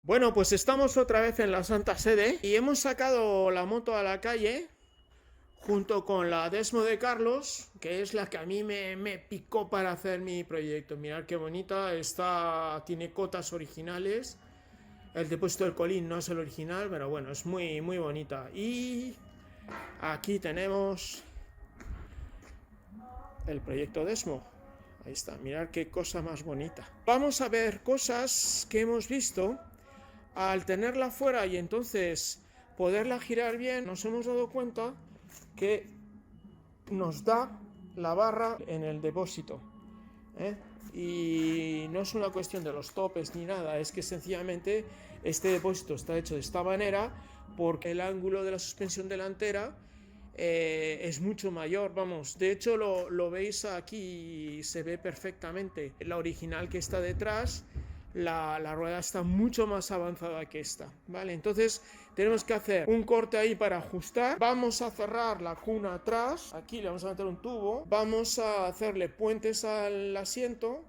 Bueno, pues estamos otra vez en la Santa Sede y hemos sacado la moto a la calle junto con la Desmo de Carlos, que es la que a mí me picó para hacer mi proyecto. Mirad qué bonita, tiene cotas originales. El depósito del Colín no es el original, pero bueno, es muy bonita. Y aquí tenemos el proyecto Desmo. Ahí está, mirad qué cosa más bonita. Vamos a ver cosas que hemos visto. Al tenerla fuera y entonces poderla girar bien, nos hemos dado cuenta que nos da la barra en el depósito, ¿eh? Y no es una cuestión de los topes ni nada, es que sencillamente este depósito está hecho de esta manera porque el ángulo de la suspensión delantera es mucho mayor, vamos, de hecho lo veis aquí, se ve perfectamente. La original que está detrás, la rueda está mucho más avanzada que esta, ¿vale? Entonces tenemos que hacer un corte ahí para ajustar. Vamos a cerrar la cuna atrás, aquí le vamos a meter un tubo, vamos a hacerle puentes al asiento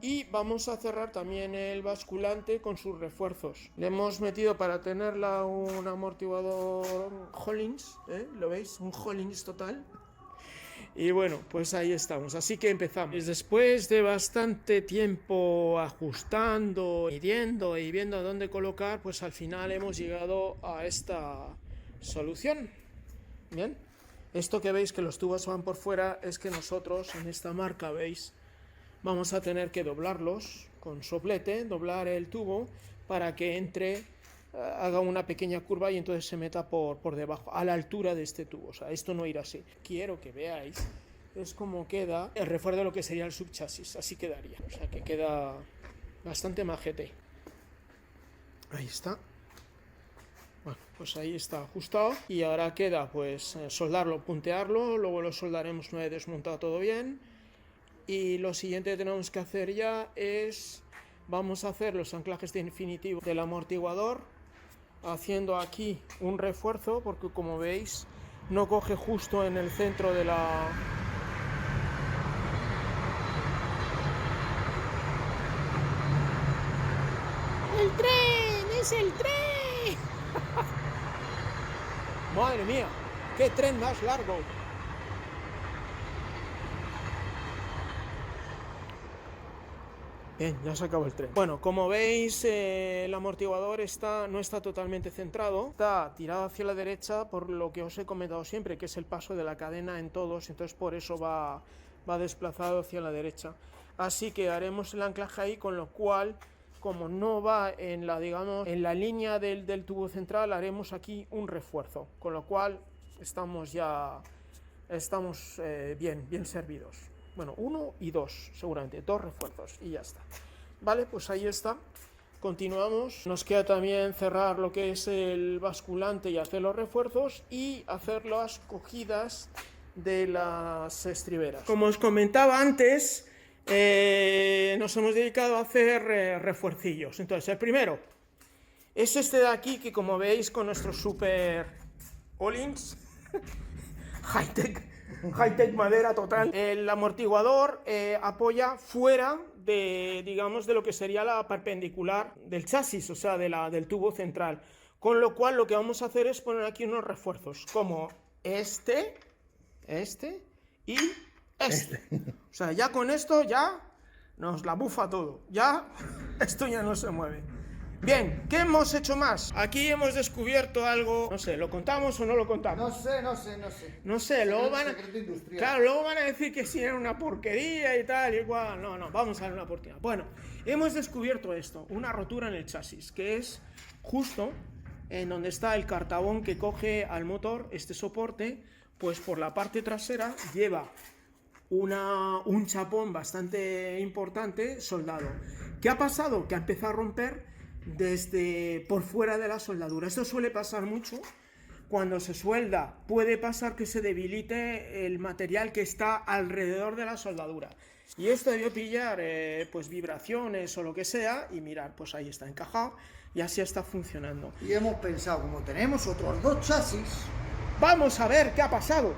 y vamos a cerrar también el basculante con sus refuerzos. Le hemos metido para tenerla un amortiguador Hollings, ¿lo veis? Un Hollings total. Y bueno, pues ahí estamos, así que empezamos. Después de bastante tiempo ajustando, midiendo y viendo dónde colocar, pues al final hemos llegado a esta solución. Bien, esto que veis que los tubos van por fuera es que nosotros en esta marca, veis, vamos a tener que doblarlos con soplete, doblar el tubo para que entre, haga una pequeña curva y entonces se meta por debajo, a la altura de este tubo. O sea, esto no irá así. Quiero que veáis, es como queda el refuerzo de lo que sería el subchasis, así quedaría. O sea, que queda bastante majete. Ahí está. Bueno, pues ahí está ajustado y ahora queda pues soldarlo, puntearlo, luego lo soldaremos una vez desmontado todo bien. Y lo siguiente que tenemos que hacer ya es, vamos a hacer los anclajes definitivos del amortiguador, haciendo aquí un refuerzo, porque como veis no coge justo en el centro de la... ¡El tren! ¡Es el tren! ¡Madre mía! ¡Qué tren más largo! Bien, ya se acabó el tren. Bueno, como veis, el amortiguador no está totalmente centrado, está tirado hacia la derecha por lo que os he comentado siempre, que es el paso de la cadena en todos, entonces por eso va desplazado hacia la derecha. Así que haremos el anclaje ahí, con lo cual, como no va en la, digamos, en la línea del tubo central, haremos aquí un refuerzo, con lo cual estamos bien servidos. Bueno, 1 y 2, seguramente, 2 refuerzos y ya está. Vale, pues ahí está. Continuamos. Nos queda también cerrar lo que es el basculante y hacer los refuerzos y hacer las cogidas de las estriberas. Como os comentaba antes, nos hemos dedicado a hacer refuercillos. Entonces, el primero es este de aquí, que como veis con nuestros super Hollings high-tech madera total. El amortiguador apoya fuera de, digamos, de lo que sería la perpendicular del chasis, o sea, del tubo central. Con lo cual lo que vamos a hacer es poner aquí unos refuerzos, como este y este. O sea, ya con esto ya nos la bufa todo. Ya esto ya no se mueve. Bien, ¿qué hemos hecho más? Aquí hemos descubierto algo, no sé, ¿lo contamos o no lo contamos? No sé, luego van a... Claro, luego van a decir que sí era una porquería y tal y cual. No, vamos a dar una oportunidad. Bueno, hemos descubierto esto, una rotura en el chasis, que es justo en donde está el cartabón que coge al motor, este soporte, pues por la parte trasera lleva un chapón bastante importante soldado. ¿Qué ha pasado? Que ha empezado a romper desde por fuera de la soldadura. Esto suele pasar mucho cuando se suelda. Puede pasar que se debilite el material que está alrededor de la soldadura. Y esto debió pillar pues vibraciones o lo que sea, y mirar, pues ahí está encajado y así está funcionando. Y hemos pensado, como tenemos otros 2 chasis, vamos a ver qué ha pasado.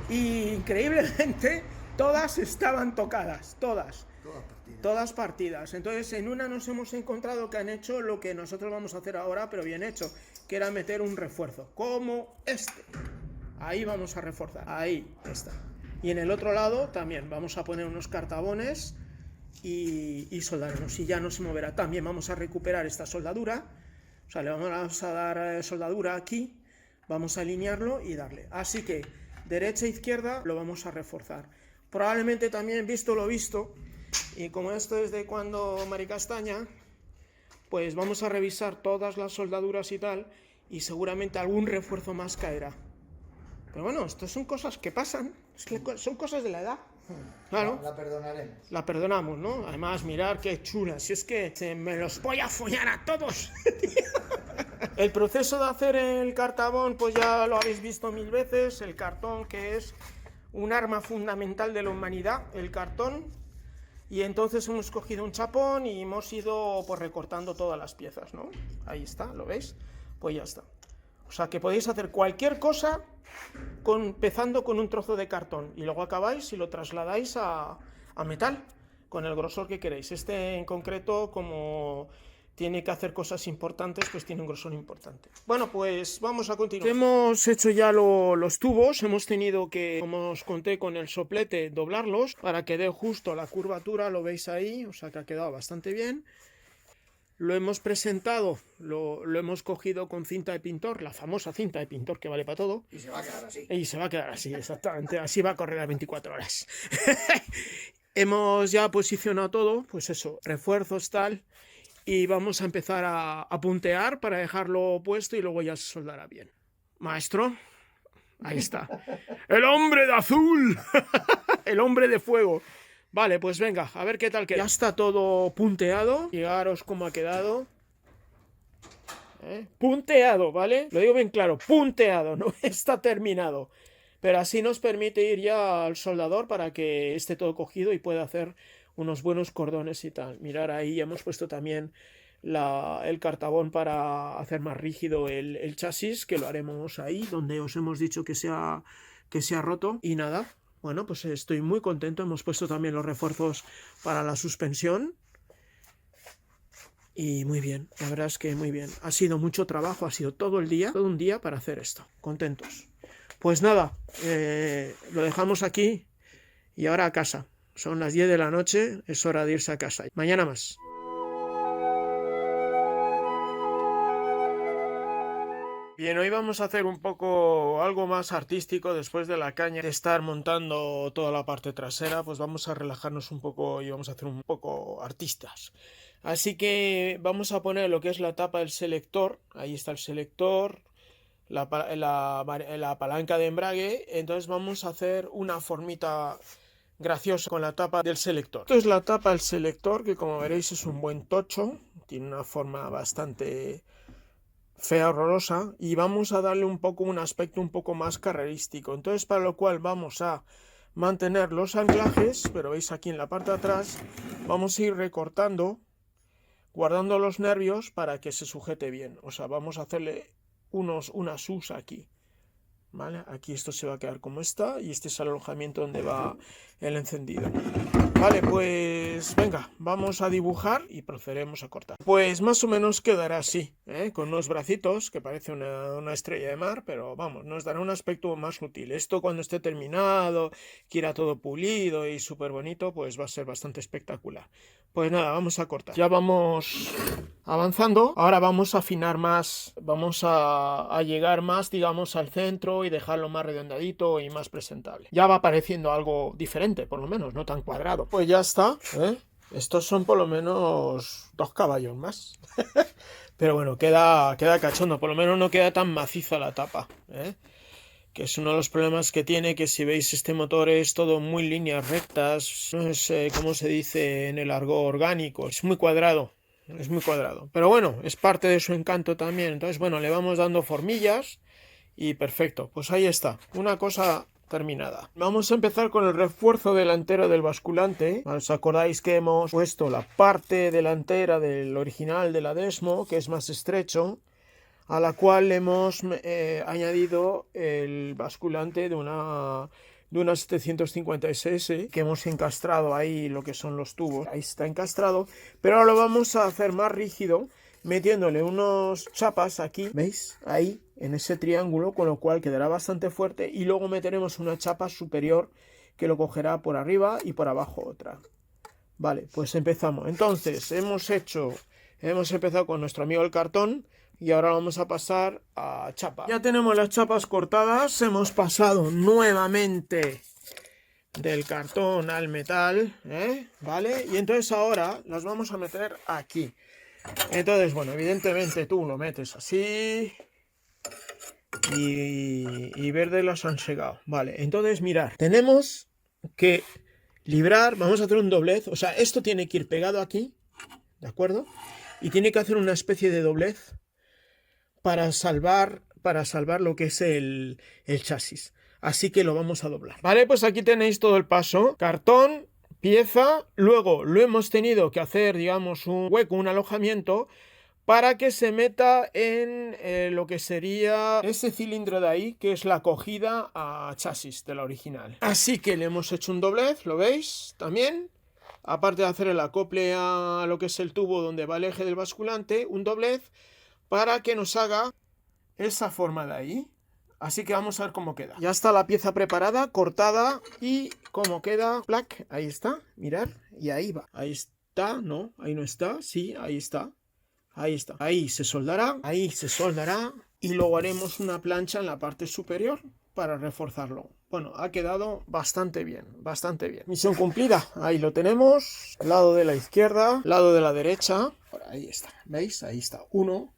Y increíblemente todas estaban tocadas, todas. Todas partidas. Entonces en una nos hemos encontrado que han hecho lo que nosotros vamos a hacer ahora, pero bien hecho, que era meter un refuerzo, como este. Ahí vamos a reforzar, ahí está. Y en el otro lado también vamos a poner unos cartabones y soldaremos, y ya no se moverá. También vamos a recuperar esta soldadura, o sea, le vamos a dar soldadura aquí, vamos a alinearlo y darle. Así que derecha e izquierda lo vamos a reforzar. Probablemente también, visto lo visto, y como esto es de cuando Maricastaña, pues vamos a revisar todas las soldaduras y tal, y seguramente algún refuerzo más caerá. Pero bueno, estas son cosas que pasan, es que son cosas de la edad. Claro. La perdonaremos. La perdonamos, ¿no? Además, mirar qué chula, si es que me los voy a follar a todos. El proceso de hacer el cartabón, pues ya lo habéis visto 1000 veces, el cartón, que es un arma fundamental de la humanidad, el cartón. Y entonces hemos cogido un chapón y hemos ido pues recortando todas las piezas, ¿no? Ahí está, ¿lo veis? Pues ya está. O sea que podéis hacer cualquier cosa empezando con un trozo de cartón y luego acabáis y lo trasladáis a metal con el grosor que queréis. Este en concreto, como tiene que hacer cosas importantes, pues tiene un grosor importante. Bueno, pues vamos a continuar. Hemos hecho ya los tubos, hemos tenido que, como os conté, con el soplete doblarlos para que dé justo la curvatura, lo veis ahí, o sea que ha quedado bastante bien. Lo hemos presentado, lo hemos cogido con cinta de pintor, la famosa cinta de pintor que vale para todo. Y se va a quedar así. Y se va a quedar así, exactamente, así va a correr a 24 horas. Hemos ya posicionado todo, pues eso, refuerzos, tal. Y vamos a empezar a puntear para dejarlo puesto y luego ya se soldará bien. Maestro, ahí está. ¡El hombre de azul! ¡El hombre de fuego! Vale, pues venga, a ver qué tal queda. Ya está todo punteado. Fijaros cómo ha quedado. Punteado, ¿vale? Lo digo bien claro, punteado, no está terminado. Pero así nos permite ir ya al soldador para que esté todo cogido y pueda hacer unos buenos cordones y tal. Mirar ahí, hemos puesto también el cartabón para hacer más rígido el chasis, que lo haremos ahí, donde os hemos dicho que se ha roto. Y nada, bueno, pues estoy muy contento. Hemos puesto también los refuerzos para la suspensión. Y muy bien, la verdad es que muy bien. Ha sido mucho trabajo, ha sido todo un día para hacer esto. Contentos. Pues nada, lo dejamos aquí y ahora a casa. Son las 10 de la noche, es hora de irse a casa. Mañana más. Bien, hoy vamos a hacer un poco algo más artístico después de la caña de estar montando toda la parte trasera, pues vamos a relajarnos un poco y vamos a hacer un poco artistas. Así que vamos a poner lo que es la tapa del selector, ahí está el selector, la palanca de embrague, entonces vamos a hacer una formita graciosa con la tapa del selector. Esto es la tapa del selector, que como veréis es un buen tocho, tiene una forma bastante fea, horrorosa, y vamos a darle un aspecto un poco más carrerístico. Entonces, para lo cual vamos a mantener los anclajes, pero veis aquí en la parte de atrás, vamos a ir recortando, guardando los nervios para que se sujete bien. O sea, vamos a hacerle unas U's aquí. ¿Vale? Aquí esto se va a quedar como está y este es el alojamiento donde va el encendido. Vale, pues venga, vamos a dibujar y procederemos a cortar. Pues más o menos quedará así, con unos bracitos que parece una estrella de mar, pero vamos, nos dará un aspecto más sutil. Esto cuando esté terminado, que irá todo pulido y súper bonito, pues va a ser bastante espectacular. Pues nada, vamos a cortar. Ya vamos avanzando, ahora vamos a afinar más, vamos a llegar más, digamos, al centro y dejarlo más redondadito y más presentable. Ya va apareciendo algo diferente, por lo menos, no tan cuadrado. Pues ya está, estos son por lo menos 2 caballos más. Pero bueno, queda cachondo, por lo menos no queda tan maciza la tapa, que es uno de los problemas que tiene, que si veis este motor es todo muy líneas rectas, no es como se dice en el argot orgánico, es muy cuadrado. Es muy cuadrado, pero bueno, es parte de su encanto también. Entonces, bueno, le vamos dando formillas y perfecto, pues ahí está, una cosa terminada. Vamos a empezar con el refuerzo delantero del basculante. ¿Os acordáis que hemos puesto la parte delantera del original de la Desmo, que es más estrecho, a la cual le hemos añadido el basculante de de una 750 SS que hemos encastrado ahí lo que son los tubos. Ahí está encastrado, pero ahora lo vamos a hacer más rígido metiéndole unos chapas aquí, ¿veis? Ahí, en ese triángulo, con lo cual quedará bastante fuerte y luego meteremos una chapa superior que lo cogerá por arriba y por abajo otra. Vale, pues empezamos. Entonces, hemos empezado con nuestro amigo el cartón y ahora vamos a pasar a chapa. Ya tenemos las chapas cortadas, hemos pasado nuevamente del cartón al metal, ¿vale? Y entonces ahora las vamos a meter aquí. Entonces, bueno, evidentemente tú lo metes así y verde las han llegado. Vale, entonces mirad, tenemos que librar, vamos a hacer un doblez, o sea, esto tiene que ir pegado aquí, ¿de acuerdo? Y tiene que hacer una especie de doblez para salvar lo que es el chasis. Así que lo vamos a doblar. Vale, pues aquí tenéis todo el paso. Cartón, pieza, luego lo hemos tenido que hacer, digamos, un hueco, un alojamiento, para que se meta en lo que sería ese cilindro de ahí, que es la acogida a chasis de la original. Así que le hemos hecho un doblez, ¿lo veis? También, aparte de hacer el acople a lo que es el tubo donde va el eje del basculante, un doblez para que nos haga esa forma de ahí. Así que vamos a ver cómo queda. Ya está la pieza preparada, cortada, y cómo queda. Plac, ahí está, mirad, y ahí va. Ahí está, no, ahí no está, sí, ahí está. Ahí está. Ahí se soldará y luego haremos una plancha en la parte superior para reforzarlo. Bueno, ha quedado bastante bien, bastante bien. Misión cumplida. Ahí lo tenemos. Lado de la izquierda, lado de la derecha. Ahí está, ¿veis? Ahí está uno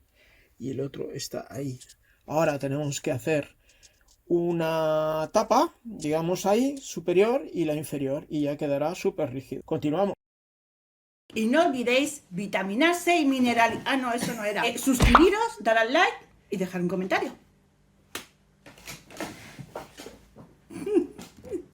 y el otro está ahí. Ahora tenemos que hacer una tapa, digamos ahí, superior y la inferior, y ya quedará súper rígido. Continuamos. Y no olvidéis vitaminarse y mineral. Ah, no, eso no era. Suscribiros, dar al like y dejar un comentario.